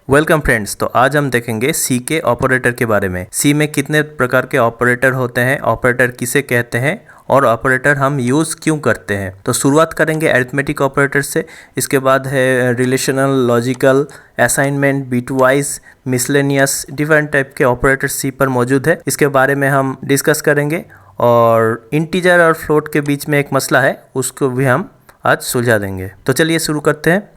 Welcome friends. तो आज हम देखेंगे सी के ऑपरेटर के बारे में। सी में कितने प्रकार के ऑपरेटर होते हैं, ऑपरेटर किसे कहते हैं और ऑपरेटर हम यूज़ क्यों करते हैं। तो शुरुआत करेंगे अरिथमेटिक ऑपरेटर से। इसके बाद है relational, logical, assignment, bitwise, miscellaneous, different type के ऑपरेटर सी पर मौजूद है। इसके बारे में हम डिस्कस करेंगे और इंटीजर और फ्लोट के बीच में एक मसला है, उसको भी हम आज सुलझा देंगे। तो चलिए शुरू करते हैं।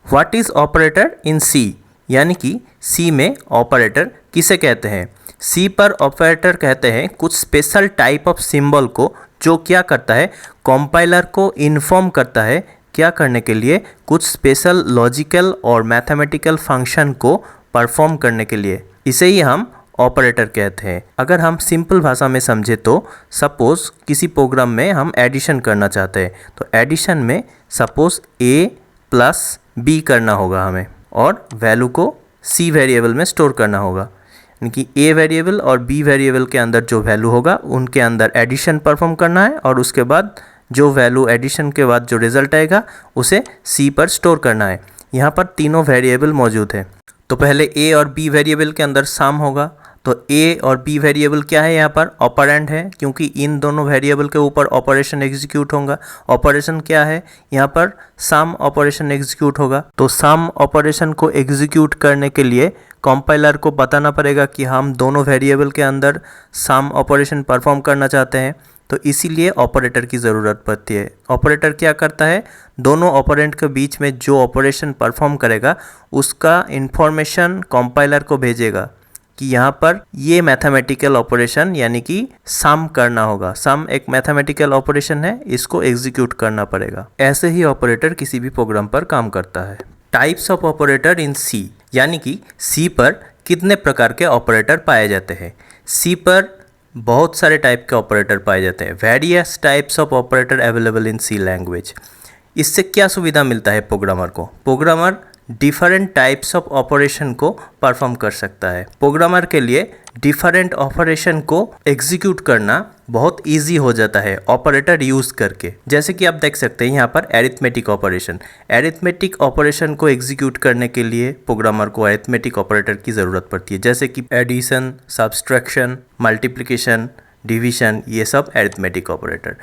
व्हाट इज़ ऑपरेटर इन सी, यानी कि सी में ऑपरेटर किसे कहते हैं। सी पर ऑपरेटर कहते हैं कुछ स्पेशल टाइप ऑफ सिंबल को, जो क्या करता है, कंपाइलर को इन्फॉर्म करता है क्या करने के लिए, कुछ स्पेशल लॉजिकल और मैथमेटिकल फंक्शन को परफॉर्म करने के लिए। इसे ही हम ऑपरेटर कहते हैं। अगर हम सिंपल भाषा में समझे तो सपोज़ किसी प्रोग्राम में हम एडिशन करना चाहते हैं, तो एडिशन में सपोज़ ए प्लस बी करना होगा हमें, और वैल्यू को सी वेरिएबल में स्टोर करना होगा। यानी कि ए वेरिएबल और बी वेरिएबल के अंदर जो वैल्यू होगा उनके अंदर एडिशन परफॉर्म करना है, और उसके बाद जो वैल्यू एडिशन के बाद जो रिजल्ट आएगा उसे सी पर स्टोर करना है। यहाँ पर तीनों वेरिएबल मौजूद हैं। तो पहले ए और बी वेरिएबल के अंदर सम होगा। तो ए और बी वेरिएबल क्या है, यहाँ पर ऑपरेंड है, क्योंकि इन दोनों वेरिएबल के ऊपर ऑपरेशन एग्जीक्यूट होगा। ऑपरेशन क्या है, यहाँ पर सम ऑपरेशन एग्जीक्यूट होगा। तो सम ऑपरेशन को एग्जीक्यूट करने के लिए कंपाइलर को बताना पड़ेगा कि हम दोनों वेरिएबल के अंदर सम ऑपरेशन परफॉर्म करना चाहते हैं, तो इसीलिए ऑपरेटर की ज़रूरत पड़ती है। ऑपरेटर क्या करता है, दोनों ऑपरेंड के बीच में जो ऑपरेशन परफॉर्म करेगा उसका इंफॉर्मेशन कंपाइलर को भेजेगा कि यहाँ पर ये मैथमेटिकल ऑपरेशन यानी कि सम करना होगा। सम एक मैथमेटिकल ऑपरेशन है, इसको एग्जीक्यूट करना पड़ेगा। ऐसे ही ऑपरेटर किसी भी प्रोग्राम पर काम करता है। टाइप्स ऑफ ऑपरेटर इन सी, यानी कि सी पर कितने प्रकार के ऑपरेटर पाए जाते हैं। सी पर बहुत सारे टाइप के ऑपरेटर पाए जाते हैं। Various types of operator available in C language. इससे क्या सुविधा मिलता है प्रोग्रामर को, programmer different types of operation को परफॉर्म कर सकता है। प्रोग्रामर के लिए डिफरेंट ऑपरेशन को एग्जीक्यूट करना बहुत इजी हो जाता है ऑपरेटर यूज़ करके। जैसे कि आप देख सकते हैं यहाँ पर अरिथमेटिक ऑपरेशन। अरिथमेटिक ऑपरेशन को एग्जीक्यूट करने के लिए प्रोग्रामर को अरिथमेटिक ऑपरेटर की ज़रूरत पड़ती है, जैसे कि एडिशन, सब्सट्रैक्शन, मल्टीप्लिकेशन, डिवीजन, ये सब arithmetic operator.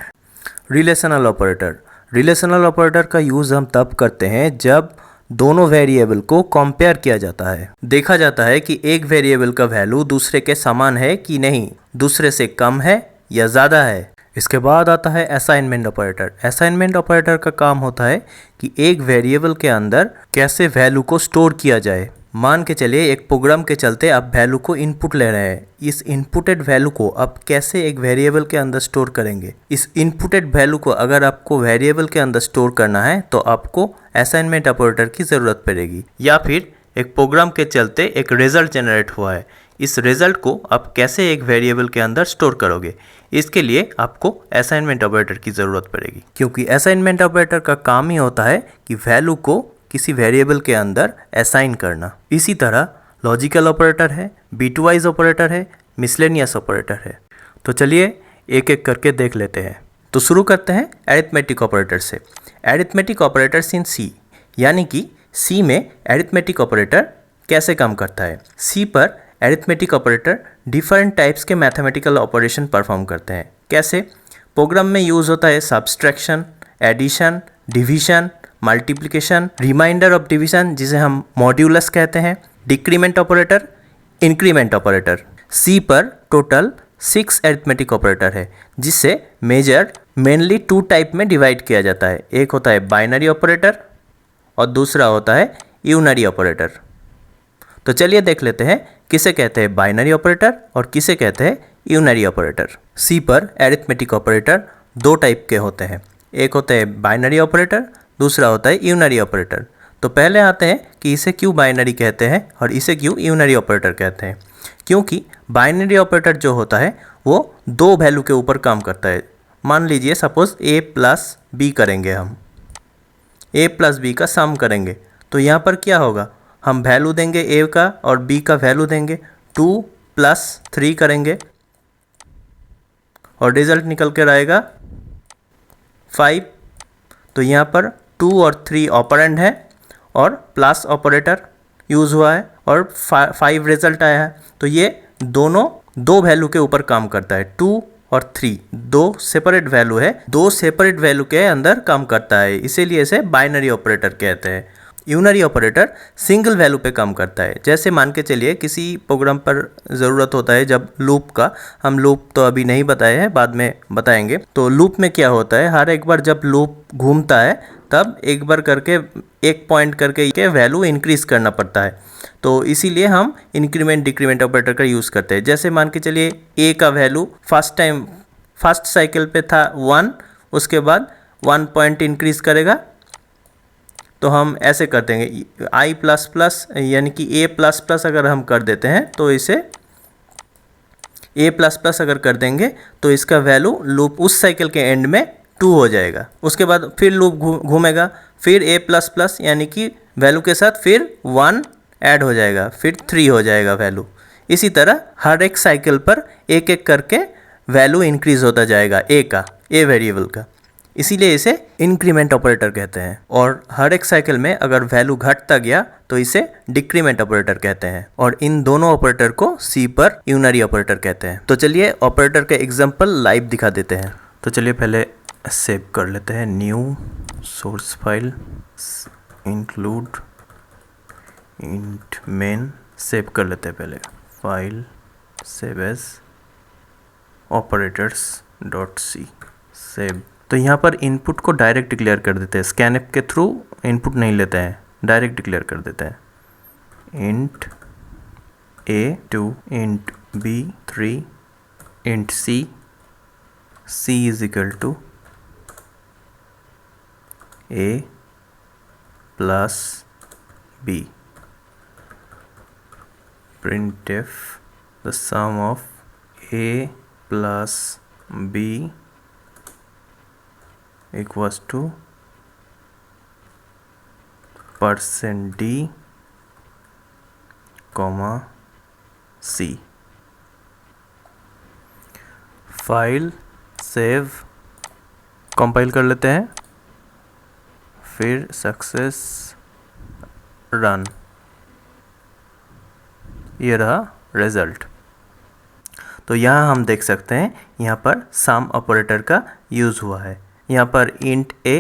Relational operator. Relational operator का यूज़ हम तब करते हैं जब दोनों वेरिएबल को कंपेयर किया जाता है। देखा जाता है कि एक वेरिएबल का वैल्यू दूसरे के समान है कि नहीं, दूसरे से कम है या ज़्यादा है। इसके बाद आता है असाइनमेंट ऑपरेटर। असाइनमेंट ऑपरेटर का काम होता है कि एक वेरिएबल के अंदर कैसे वैल्यू को स्टोर किया जाए। मान के चलिए एक प्रोग्राम के चलते आप वैल्यू को इनपुट ले रहे हैं। इस इनपुटेड वैल्यू को आप कैसे एक वेरिएबल के अंदर स्टोर करेंगे। इस इनपुटेड वैल्यू को अगर आपको वेरिएबल के अंदर स्टोर करना है तो आपको असाइनमेंट ऑपरेटर की ज़रूरत पड़ेगी। या फिर एक प्रोग्राम के चलते एक रिजल्ट जनरेट हुआ है, इस रिजल्ट को आप कैसे एक वेरिएबल के अंदर स्टोर करोगे, इसके लिए आपको असाइनमेंट ऑपरेटर की ज़रूरत पड़ेगी। क्योंकि असाइनमेंट ऑपरेटर का काम ही होता है कि वैल्यू को किसी वेरिएबल के अंदर असाइन करना। इसी तरह लॉजिकल ऑपरेटर है, बिटवाइज ऑपरेटर है, मिसलेनियस ऑपरेटर है। तो चलिए एक एक करके देख लेते हैं। तो शुरू करते हैं अरिथमेटिक ऑपरेटर से। अरिथमेटिक ऑपरेटर्स इन सी, यानी कि सी में अरिथमेटिक ऑपरेटर कैसे काम करता है। सी पर अरिथमेटिक ऑपरेटर डिफरेंट टाइप्स के मैथमेटिकल ऑपरेशन परफॉर्म करते हैं। कैसे, प्रोग्राम में यूज़ होता है subtraction, addition, division, multiplication, reminder of division जिसे हम मॉड्यूलस कहते हैं, decrement operator, increment operator. C पर टोटल 6 अरिथमेटिक ऑपरेटर है, जिससे मेजर मेनली 2 टाइप में डिवाइड किया जाता है। एक होता है बाइनरी ऑपरेटर और दूसरा होता है यूनरी ऑपरेटर। तो चलिए देख लेते हैं किसे कहते हैं बाइनरी ऑपरेटर और किसे कहते हैं यूनरी ऑपरेटर। सी पर अरिथमेटिक ऑपरेटर 2 टाइप के होते हैं। एक होता है बाइनरी ऑपरेटर, दूसरा होता है यूनरी ऑपरेटर। तो पहले आते हैं कि इसे क्यों बाइनरी कहते हैं और इसे क्यों यूनरी ऑपरेटर कहते हैं। क्योंकि बाइनरी ऑपरेटर जो होता है वो 2 वैल्यू के ऊपर काम करता है। मान लीजिए सपोज a प्लस बी करेंगे, हम a प्लस बी का सम करेंगे, तो यहाँ पर क्या होगा, हम वैल्यू देंगे a का और b का वैल्यू देंगे, 2 + 3 करेंगे और रिजल्ट निकल कर आएगा 5। तो यहाँ पर 2 और 3 ऑपरेंड है और प्लस ऑपरेटर यूज़ हुआ है और 5 रिजल्ट आया है। तो ये दोनों दो वैल्यू के ऊपर काम करता है। 2 और 3 दो सेपरेट वैल्यू है, दो सेपरेट वैल्यू के अंदर काम करता है, इसीलिए इसे बाइनरी ऑपरेटर कहते हैं। यूनरी ऑपरेटर सिंगल वैल्यू पे काम करता है। जैसे मान के चलिए किसी प्रोग्राम पर ज़रूरत होता है जब लूप का, हम लूप तो अभी नहीं बताए हैं, बाद में बताएंगे। तो लूप में क्या होता है, हर एक बार जब लूप घूमता है तब एक बार करके एक पॉइंट करके के वैल्यू इंक्रीज करना पड़ता है। तो इसीलिए हम इंक्रीमेंट डिक्रीमेंट ऑपरेटर का यूज़ करते हैं। जैसे मान के चलिए ए का वैल्यू फर्स्ट साइकिल पे था 1, उसके बाद 1 पॉइंट इंक्रीज करेगा, तो हम ऐसे कर देंगे आई प्लस प्लस, यानी कि ए प्लस प्लस अगर हम कर देते हैं तो इसे ए प्लस प्लस अगर कर देंगे तो इसका वैल्यू लूप उस साइकिल के एंड में 2 हो जाएगा। उसके बाद फिर लूप घूमेगा, फिर ए प्लस प्लस यानी कि वैल्यू के साथ फिर 1 ऐड हो जाएगा, फिर 3 हो जाएगा वैल्यू। इसी तरह हर एक साइकिल पर एक एक करके वैल्यू इंक्रीज होता जाएगा ए वेरिएबल का, इसीलिए इसे इंक्रीमेंट ऑपरेटर कहते हैं। और हर एक साइकिल में अगर वैल्यू घटता गया तो इसे डिक्रीमेंट ऑपरेटर कहते हैं। और इन दोनों ऑपरेटर को सी पर यूनरी ऑपरेटर कहते हैं। तो चलिए ऑपरेटर के एग्जांपल लाइव दिखा देते हैं। तो चलिए पहले सेव कर लेते हैं, new source file include int main, save कर लेते हैं पहले file save as operators dot C, save. तो यहाँ पर इनपुट को डायरेक्ट डिक्लेयर कर देते हैं, स्कैनफ के थ्रू इनपुट नहीं लेते हैं, डायरेक्ट डिक्लेयर कर देते हैं। Int A 2, int B 3, int C is equal to A plus B, printf the sum of a plus b equals to %d, c। File save compile कर लेते हैं, फिर सक्सेस रन, ये रहा रिजल्ट। तो यहाँ हम देख सकते हैं यहाँ पर सम ऑपरेटर का यूज़ हुआ है। यहाँ पर इंट ए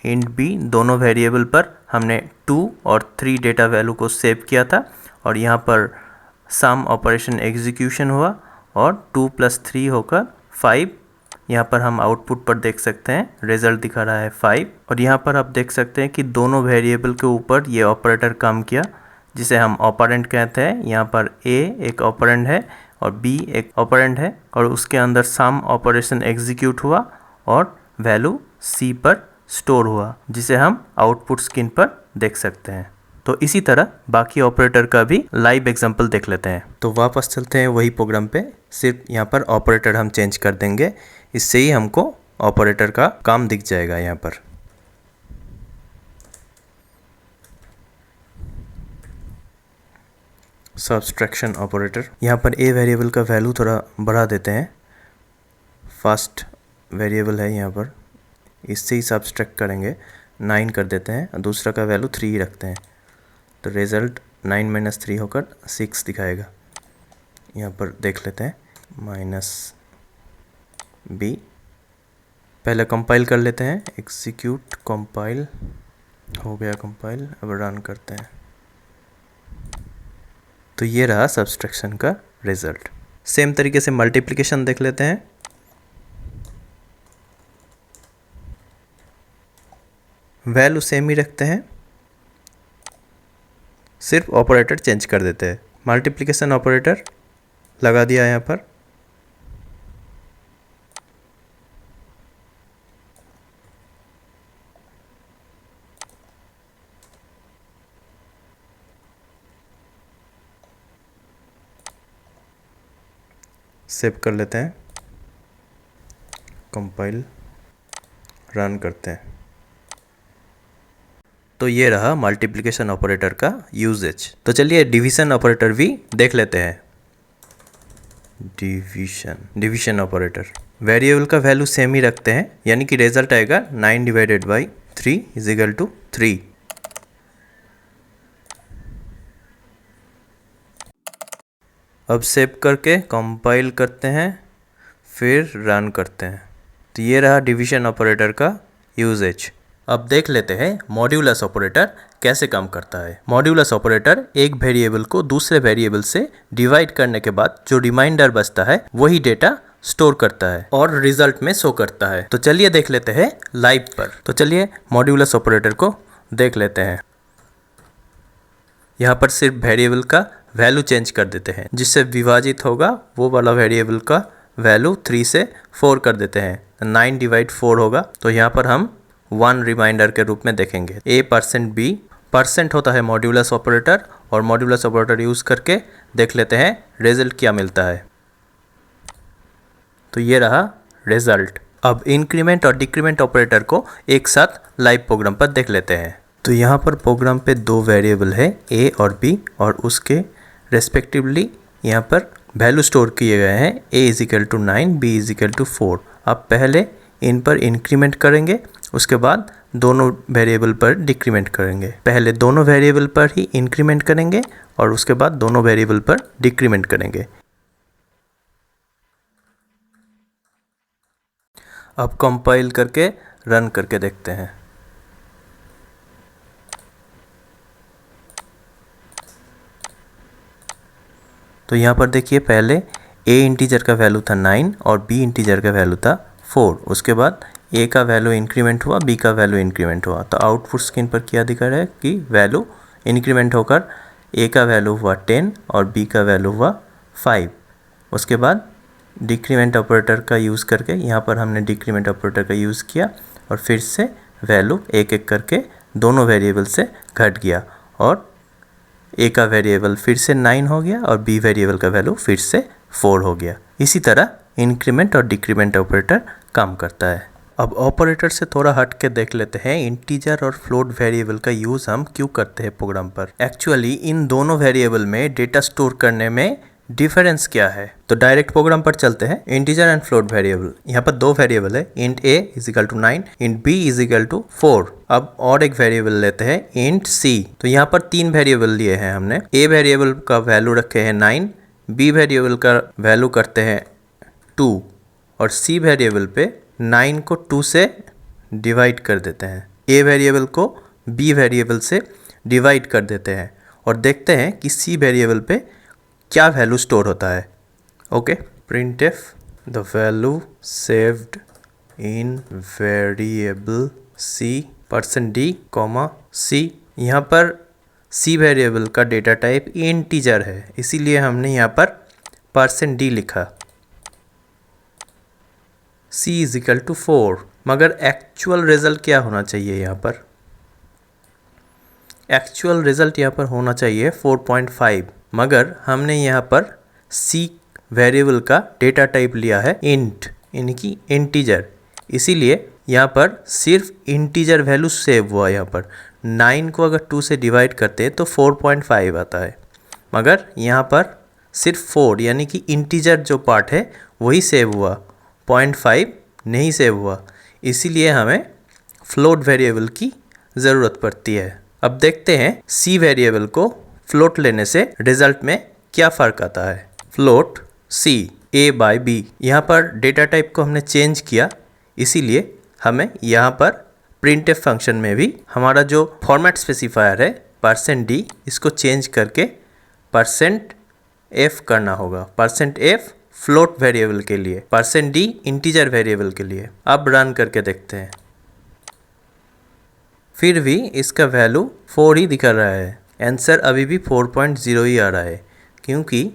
इंट बी दोनों वेरिएबल पर हमने 2 और 3 डेटा वैल्यू को सेव किया था, और यहाँ पर सम ऑपरेशन एग्जीक्यूशन हुआ और 2 + 3 होकर 5। यहाँ पर हम आउटपुट पर देख सकते हैं रिजल्ट दिखा रहा है 5। और यहाँ पर आप देख सकते हैं कि दोनों वेरिएबल के ऊपर ये ऑपरेटर काम किया, जिसे हम ऑपरेंड कहते हैं। यहाँ पर ए एक ऑपरेंड है और बी एक ऑपरेंड है, और उसके अंदर सम ऑपरेशन एग्जीक्यूट हुआ और वैल्यू सी पर स्टोर हुआ, जिसे हम आउटपुट स्क्रीन पर देख सकते हैं। तो इसी तरह बाकी ऑपरेटर का भी लाइव एग्जांपल देख लेते हैं। तो वापस चलते हैं वही प्रोग्राम पे, सिर्फ यहाँ पर ऑपरेटर हम चेंज कर देंगे, इससे ही हमको ऑपरेटर का काम दिख जाएगा। यहाँ पर सब्सट्रैक्शन ऑपरेटर, यहाँ पर ए वेरिएबल का वैल्यू थोड़ा बढ़ा देते हैं, फर्स्ट वेरिएबल है यहाँ पर, इससे ही सब्सट्रैक्ट करेंगे, 9 कर देते हैं, और दूसरा का वैल्यू 3 रखते हैं। तो रिज़ल्ट 9 - 3 होकर 6 दिखाएगा। यहाँ पर देख लेते हैं -b, पहले कंपाइल कर लेते हैं, एग्जीक्यूट कंपाइल, हो गया कंपाइल, अब रन करते हैं। तो ये रहा सब्सट्रैक्शन का रिजल्ट। सेम तरीके से मल्टीप्लिकेशन देख लेते हैं। वैल्यू सेम ही रखते हैं, सिर्फ ऑपरेटर चेंज कर देते हैं। मल्टीप्लिकेशन ऑपरेटर लगा दिया यहाँ पर, सेव कर लेते हैं, कंपाइल, रन करते हैं। तो ये रहा मल्टीप्लिकेशन ऑपरेटर का यूजेज। तो चलिए डिवीजन ऑपरेटर भी देख लेते हैं। डिवीजन ऑपरेटर, वेरिएबल का वैल्यू सेम ही रखते हैं, यानी कि रिजल्ट आएगा 9/3 = 3। अब सेव करके कंपाइल करते हैं, फिर रन करते हैं। तो ये रहा डिवीजन ऑपरेटर का यूजेज। अब देख लेते हैं मॉड्यूलस ऑपरेटर कैसे काम करता है। मॉड्यूलस ऑपरेटर एक वेरिएबल को दूसरे वेरिएबल से डिवाइड करने के बाद जो रिमाइंडर बचता है वही डेटा स्टोर करता है और रिजल्ट में शो करता है। तो चलिए देख लेते हैं लाइव पर। तो चलिए मॉड्यूलस ऑपरेटर को देख लेते हैं। यहाँ पर सिर्फ वेरिएबल का वैल्यू चेंज कर देते हैं, जिससे विभाजित होगा वो वाला वेरिएबल का वैल्यू 3 से 4 कर देते हैं। 9 डिवाइड 4 होगा, तो यहाँ पर हम 1 रिमाइंडर के रूप में देखेंगे। a%b परसेंट होता है मॉड्यूलस ऑपरेटर, और मॉड्यूलस ऑपरेटर यूज़ करके देख लेते हैं रिजल्ट क्या मिलता है। तो ये रहा रिजल्ट। अब इंक्रीमेंट और डिक्रीमेंट ऑपरेटर को एक साथ लाइव प्रोग्राम पर देख लेते हैं। तो यहाँ पर प्रोग्राम पे 2 वेरिएबल है a और b, और उसके रेस्पेक्टिवली यहाँ पर वैल्यू स्टोर किए गए हैं। a = 9, b = 4। अब पहले इन पर इंक्रीमेंट करेंगे, उसके बाद दोनों वेरिएबल पर डिक्रीमेंट करेंगे। पहले दोनों वेरिएबल पर ही इंक्रीमेंट करेंगे और उसके बाद दोनों वेरिएबल पर डिक्रीमेंट करेंगे। अब कंपाइल करके रन करके देखते हैं। तो यहाँ पर देखिए, पहले a इंटीजर का वैल्यू था 9 और b इंटीजर का वैल्यू था 4। उसके बाद a का वैल्यू इंक्रीमेंट हुआ, b का वैल्यू इंक्रीमेंट हुआ। तो आउटपुट स्क्रीन पर क्या दिखा रहा है कि वैल्यू इंक्रीमेंट होकर a का वैल्यू हुआ 10 और b का वैल्यू हुआ 5। उसके बाद डिक्रीमेंट ऑपरेटर का यूज़ करके यहाँ पर हमने डिक्रीमेंट ऑपरेटर का यूज़ किया और फिर से वैल्यू एक एक करके दोनों वेरिएबल से घट गया, और a का वेरिएबल फिर से 9 हो गया और b वेरिएबल का वैल्यू फिर से 4 हो गया। इसी तरह इंक्रीमेंट और डिक्रीमेंट ऑपरेटर काम करता है। अब ऑपरेटर से थोड़ा हट के देख लेते हैं इंटीजर और फ्लोट वेरिएबल का यूज़ हम क्यों करते हैं प्रोग्राम पर। एक्चुअली इन दोनों वेरिएबल में डेटा स्टोर करने में डिफरेंस क्या है। तो डायरेक्ट प्रोग्राम पर चलते हैं। इंटीजर एंड फ्लोट वेरिएबल, यहाँ पर 2 वेरिएबल है, इंट a = 9, इंट b = 4। अब और एक वेरिएबल लेते हैं इंट c। तो यहाँ पर 3 वेरिएबल लिए हैं हमने। a वेरिएबल का वैल्यू रखे हैं 9, b वेरिएबल का वैल्यू करते हैं 2, और c वेरिएबल पे 9 को 2 से डिवाइड कर देते हैं। a वेरिएबल को b वेरिएबल से डिवाइड कर देते हैं और देखते हैं कि c वेरिएबल पे क्या वैल्यू स्टोर होता है। Okay, printf the value saved in variable c %d, c। यहाँ पर c वेरिएबल का डेटा टाइप इंटीजर है, इसीलिए हमने यहाँ पर %d लिखा। c = 4, मगर एक्चुअल रिजल्ट क्या होना चाहिए यहाँ पर? एक्चुअल रिजल्ट यहाँ पर होना चाहिए 4.5, मगर हमने यहाँ पर c वेरिएबल का डेटा टाइप लिया है इंट, यानी कि इंटीजर, इसीलिए यहाँ पर सिर्फ इंटीजर वैल्यू सेव हुआ। यहाँ पर 9 को अगर 2 से डिवाइड करते हैं तो 4.5 आता है, मगर यहाँ पर सिर्फ 4 यानी कि इंटीजर जो पार्ट है वही सेव हुआ, 0.5 नहीं सेव हुआ। इसीलिए हमें फ्लोट वेरिएबल की ज़रूरत पड़ती है। अब देखते हैं c वेरिएबल को फ्लोट लेने से रिजल्ट में क्या फ़र्क आता है। फ्लोट c a/b, यहाँ पर डेटा टाइप को हमने चेंज किया, इसीलिए हमें यहाँ पर printf फंक्शन में भी हमारा जो फॉर्मेट स्पेसिफायर है %d, इसको चेंज करके %f करना होगा। %f फ्लोट वेरिएबल के लिए, %d इंटीजर वेरिएबल के लिए। अब रन करके देखते हैं, फिर भी इसका वैल्यू 4 ही दिखा रहा है। आंसर अभी भी 4.0 ही आ रहा है, क्योंकि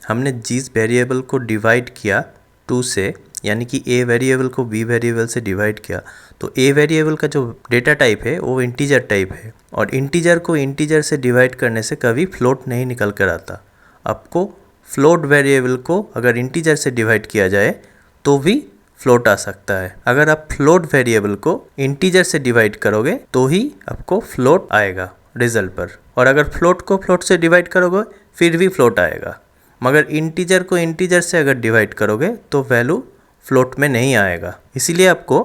हमने जिस वेरिएबल को डिवाइड किया 2 से, यानी कि a वेरिएबल को b वेरिएबल से डिवाइड किया, तो a वेरिएबल का जो डेटा टाइप है वो इंटीजर टाइप है, और इंटीजर को इंटीजर से डिवाइड करने से कभी फ्लोट नहीं निकल कर आता। आपको फ्लोट वेरिएबल को अगर इंटीजर से डिवाइड किया जाए तो भी फ्लोट आ सकता है। अगर आप फ्लोट वेरिएबल को इंटीजर से डिवाइड करोगे तो ही आपको फ्लोट आएगा रिजल्ट पर, और अगर फ्लोट को फ्लोट से डिवाइड करोगे फिर भी फ्लोट आएगा, मगर इंटीजर को इंटीजर से अगर डिवाइड करोगे तो वैल्यू फ्लोट में नहीं आएगा। इसीलिए आपको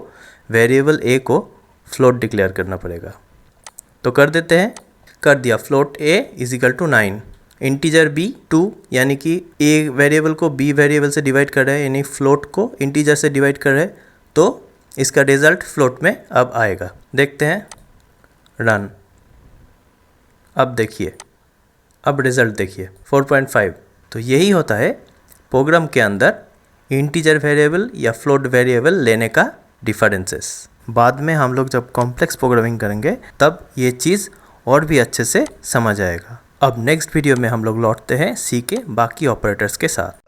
वेरिएबल a को फ्लोट डिक्लेयर करना पड़ेगा। तो कर देते हैं, कर दिया। फ्लोट a = 9, इंटीजर b 2 यानी कि a वेरिएबल को b वेरिएबल से डिवाइड कर रहे हैं, यानी फ्लोट को इंटीजर से डिवाइड कर रहे हैं, तो इसका रिजल्ट फ्लोट में अब आएगा। देखते हैं, रन। अब देखिए, अब रिजल्ट देखिए 4.5। तो यही होता है प्रोग्राम के अंदर इंटीजर वेरिएबल या फ्लोट वेरिएबल लेने का डिफरेंसेस। बाद में हम लोग जब कॉम्प्लेक्स प्रोग्रामिंग करेंगे तब ये चीज़ और भी अच्छे से समझ आएगा। अब नेक्स्ट वीडियो में हम लोग लौटते हैं सी के बाकी ऑपरेटर्स के साथ।